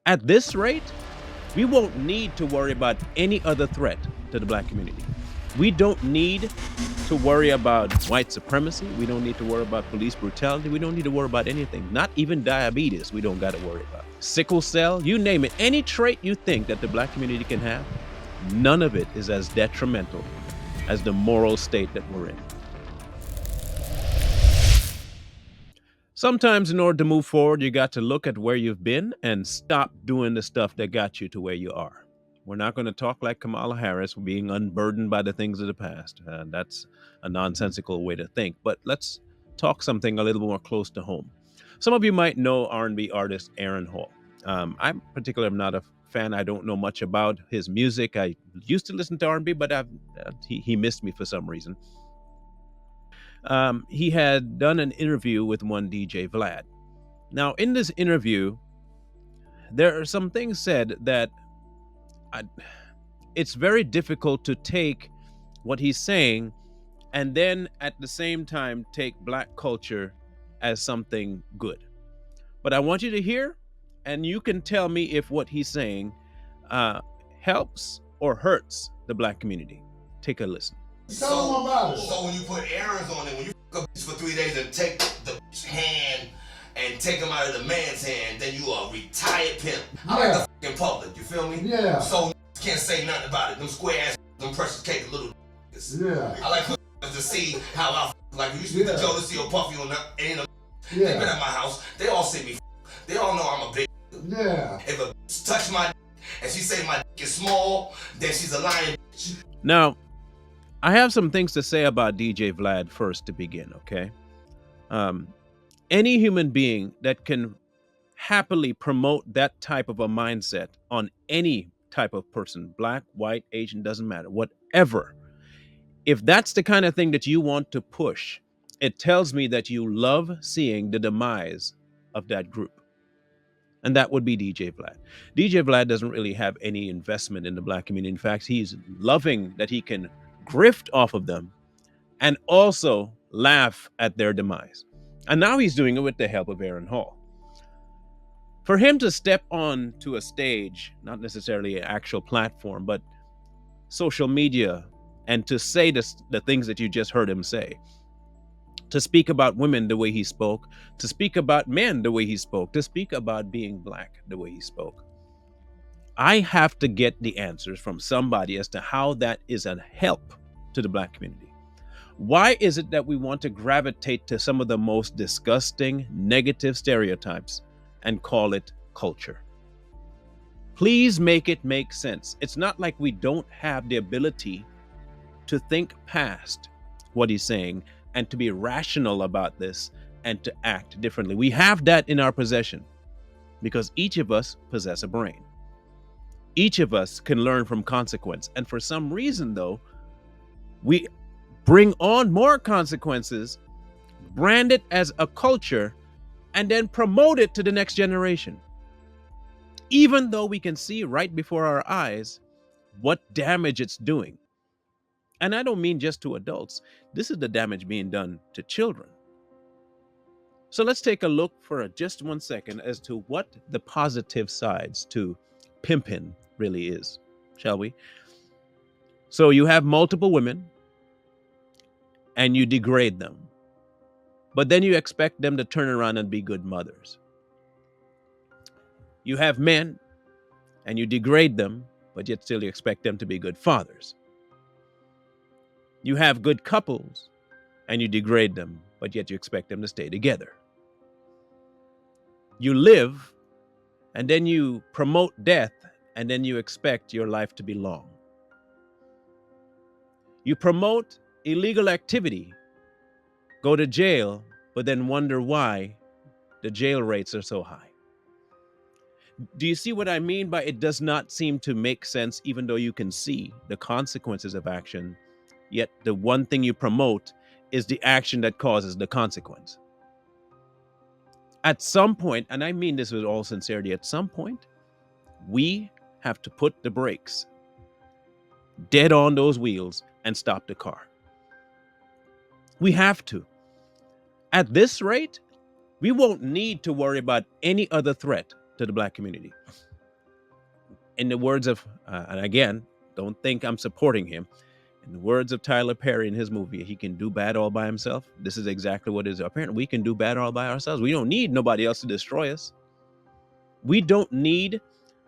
At this rate, we won't need to worry about any other threat to the black community. We don't need to worry about white supremacy. We don't need to worry about police brutality. We don't need to worry about anything, not even diabetes. We don't got to worry about sickle cell, you name it. Any trait you think that the black community can have, none of it is as detrimental as the moral state that we're in. Sometimes, in order to move forward, you got to look at where you've been and stop doing the stuff that got you to where you are. We're not going to talk like Kamala Harris, being unburdened by the things of the past. That's a nonsensical way to think. But let's talk something a little more close to home. Some of you might know R&B artist Aaron Hall. I particularly am not a fan. I don't know much about his music. I used to listen to R&B, but he missed me for some reason. He had done an interview with one DJ Vlad. Now, in this interview, there are some things said that it's very difficult to take what he's saying and then at the same time take black culture as something good. But I want you to hear, and you can tell me if what he's saying helps or hurts the black community. Take a listen. So when you put errands on it, when you fuck a bitch for 3 days and take the bitch hand and take them out of the man's hand, then you are a retired pimp. I like the fucking public, you feel me? Yeah. So can't say nothing about it. Them square ass, them precious cake little yeah. I like to see how I like. You speak to Joe to see a Puffy on the ain't a They been at my house. They all see me. They all know I'm a big. Yeah. If a bitch touch my and she say my dick is small, then she's a lying bitch. Now, I have some things to say about DJ Vlad first to begin, okay? Any human being that can happily promote that type of a mindset on any type of person, black, white, Asian, doesn't matter, whatever. If that's the kind of thing that you want to push, it tells me that you love seeing the demise of that group. And that would be DJ Vlad. DJ Vlad doesn't really have any investment in the black community. In fact, he's loving that he can grift off of them and also laugh at their demise. And now he's doing it with the help of Aaron Hall. For him to step on to a stage, not necessarily an actual platform, but social media, and to say the things that you just heard him say, to speak about women the way he spoke, to speak about men the way he spoke, to speak about being black the way he spoke. I have to get the answers from somebody as to how that is a help to the black community. Why is it that we want to gravitate to some of the most disgusting, negative stereotypes and call it culture? Please make it make sense. It's not like we don't have the ability to think past what he's saying and to be rational about this and to act differently. We have that in our possession because each of us possess a brain. Each of us can learn from consequence. And for some reason, though, we bring on more consequences, brand it as a culture, and then promote it to the next generation. Even though we can see right before our eyes what damage it's doing. And I don't mean just to adults. This is the damage being done to children. So let's take a look for just 1 second as to what the positive sides to pimping really is, shall we? So you have multiple women and you degrade them, but then you expect them to turn around and be good mothers. You have men and you degrade them, but yet still you expect them to be good fathers. You have good couples and you degrade them, but yet you expect them to stay together. You live and then you promote death and then you expect your life to be long. You promote illegal activity, go to jail, but then wonder why the jail rates are so high. Do you see what I mean by it does not seem to make sense, even though you can see the consequences of action, yet the one thing you promote is the action that causes the consequence? At some point, and I mean this with all sincerity, at some point, we have to put the brakes dead on those wheels and stop the car. We have to. At this rate, we won't need to worry about any other threat to the black community. In the words of, and again, don't think I'm supporting him. In the words of Tyler Perry in his movie, he can do bad all by himself. This is exactly what it is. Apparently, we can do bad all by ourselves. We don't need nobody else to destroy us. We don't need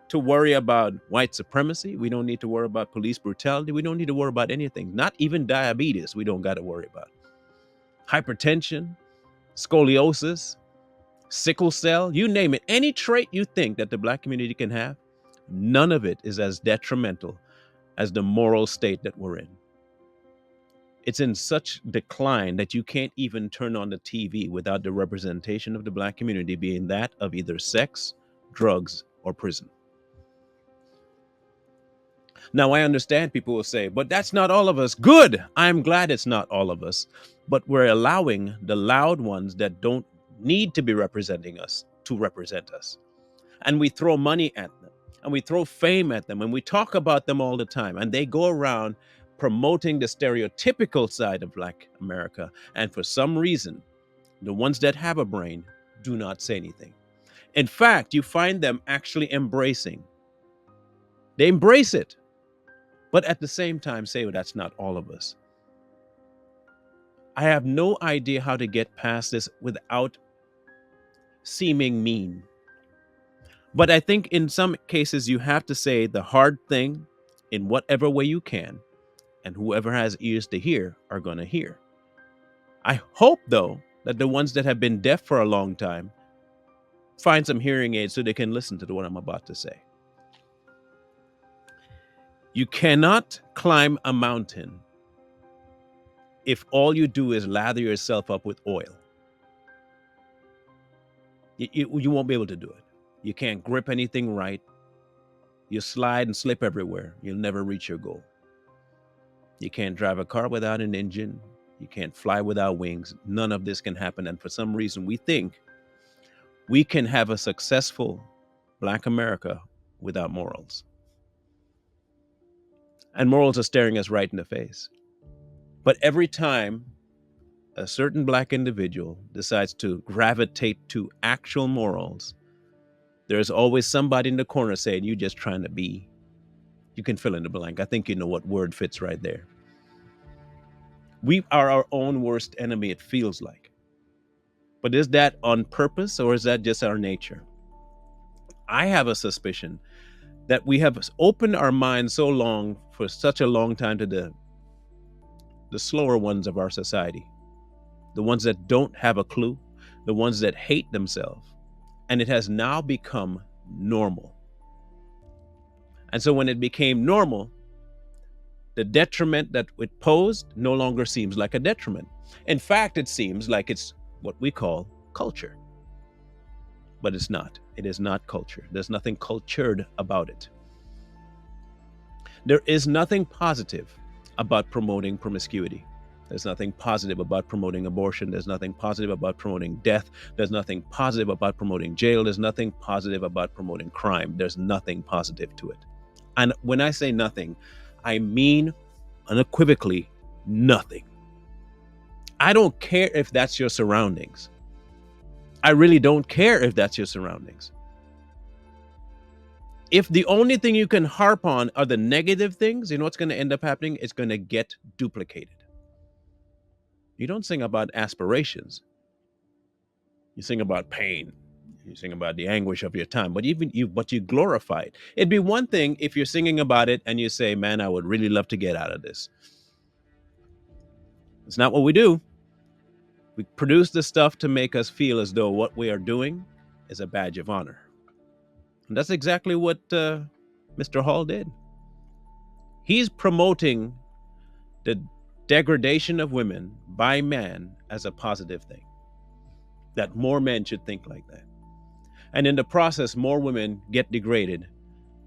to worry about white supremacy. We don't need to worry about police brutality. We don't need to worry about anything, not even diabetes. We don't got to worry about hypertension, scoliosis, sickle cell, you name it. Any trait you think that the Black community can have, none of it is as detrimental as the moral state that we're in. It's in such decline that you can't even turn on the TV without the representation of the Black community being that of either sex, drugs, or prison. Now, I understand people will say, but that's not all of us. Good. I'm glad it's not all of us. But we're allowing the loud ones that don't need to be representing us to represent us. And we throw money at them, and we throw fame at them, and we talk about them all the time. And they go around promoting the stereotypical side of Black America. And for some reason, the ones that have a brain do not say anything. In fact, you find them actually embracing. They embrace it, but at the same time say, well, that's not all of us. I have no idea how to get past this without seeming mean. But I think in some cases, you have to say the hard thing in whatever way you can, and whoever has ears to hear are going to hear. I hope, though, that the ones that have been deaf for a long time find some hearing aids so they can listen to what I'm about to say. You cannot climb a mountain if all you do is lather yourself up with oil. You won't be able to do it. You can't grip anything right. You slide and slip everywhere. You'll never reach your goal. You can't drive a car without an engine. You can't fly without wings. None of this can happen. And for some reason, we think we can have a successful Black America without morals. And morals are staring us right in the face. But every time a certain Black individual decides to gravitate to actual morals, there's always somebody in the corner saying, you're just trying to be. You can fill in the blank. I think you know what word fits right there. We are our own worst enemy, it feels like. But is that on purpose, or is that just our nature? I have a suspicion that we have opened our minds so long, for such a long time, to the slower ones of our society, the ones that don't have a clue, the ones that hate themselves. And it has now become normal. And so when it became normal, the detriment that it posed no longer seems like a detriment. In fact, it seems like it's what we call culture. But it's not. It is not culture. There's nothing cultured about it. There is nothing positive about promoting promiscuity. There's nothing positive about promoting abortion. There's nothing positive about promoting death. There's nothing positive about promoting jail. There's nothing positive about promoting crime. There's nothing positive to it. And when I say nothing, I mean unequivocally nothing. I don't care if that's your surroundings. I really don't care if that's your surroundings. If the only thing you can harp on are the negative things, you know what's going to end up happening? It's going to get duplicated. You don't sing about aspirations. You sing about pain. You sing about the anguish of your time, but you glorify it. It'd be one thing if you're singing about it and you say, man, I would really love to get out of this. It's not what we do. We produce the stuff to make us feel as though what we are doing is a badge of honor. And that's exactly what Mr. Hall did. He's promoting the degradation of women by man as a positive thing, that more men should think like that. And in the process, more women get degraded,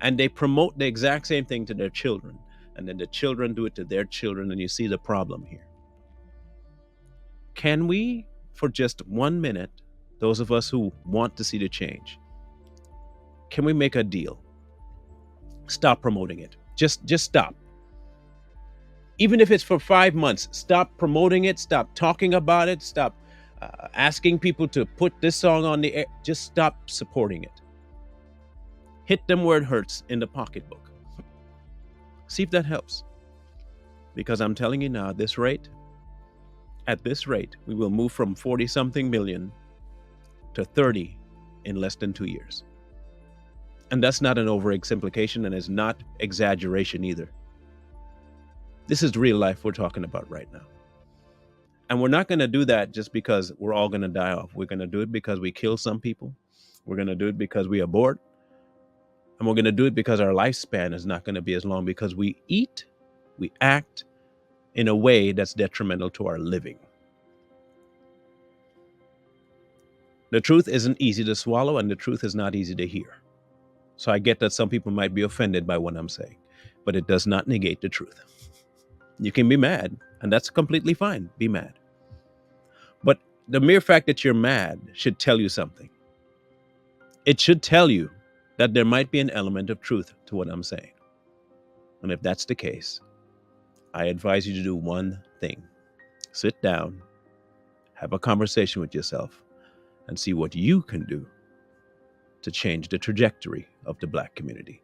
and they promote the exact same thing to their children. And then the children do it to their children, and you see the problem here. Can we, for just 1 minute, those of us who want to see the change, can we make a deal? Stop promoting it. Just stop. Even if it's for 5 months, stop promoting it. Stop talking about it. Stop asking people to put this song on the air. Just stop supporting it. Hit them where it hurts in the pocketbook. See if that helps. Because I'm telling you now, at this rate, we will move from 40 something million to 30 in less than 2 years. And that's not an oversimplification, and it's not exaggeration either. This is real life we're talking about right now. And we're not going to do that just because we're all going to die off. We're going to do it because we kill some people. We're going to do it because we abort. And we're going to do it because our lifespan is not going to be as long, because we eat, we act in a way that's detrimental to our living. The truth isn't easy to swallow, and the truth is not easy to hear. So I get that some people might be offended by what I'm saying, but it does not negate the truth. You can be mad, and that's completely fine. Be mad. But the mere fact that you're mad should tell you something. It should tell you that there might be an element of truth to what I'm saying. And if that's the case, I advise you to do one thing. Sit down, have a conversation with yourself, and see what you can do to change the trajectory of the Black community.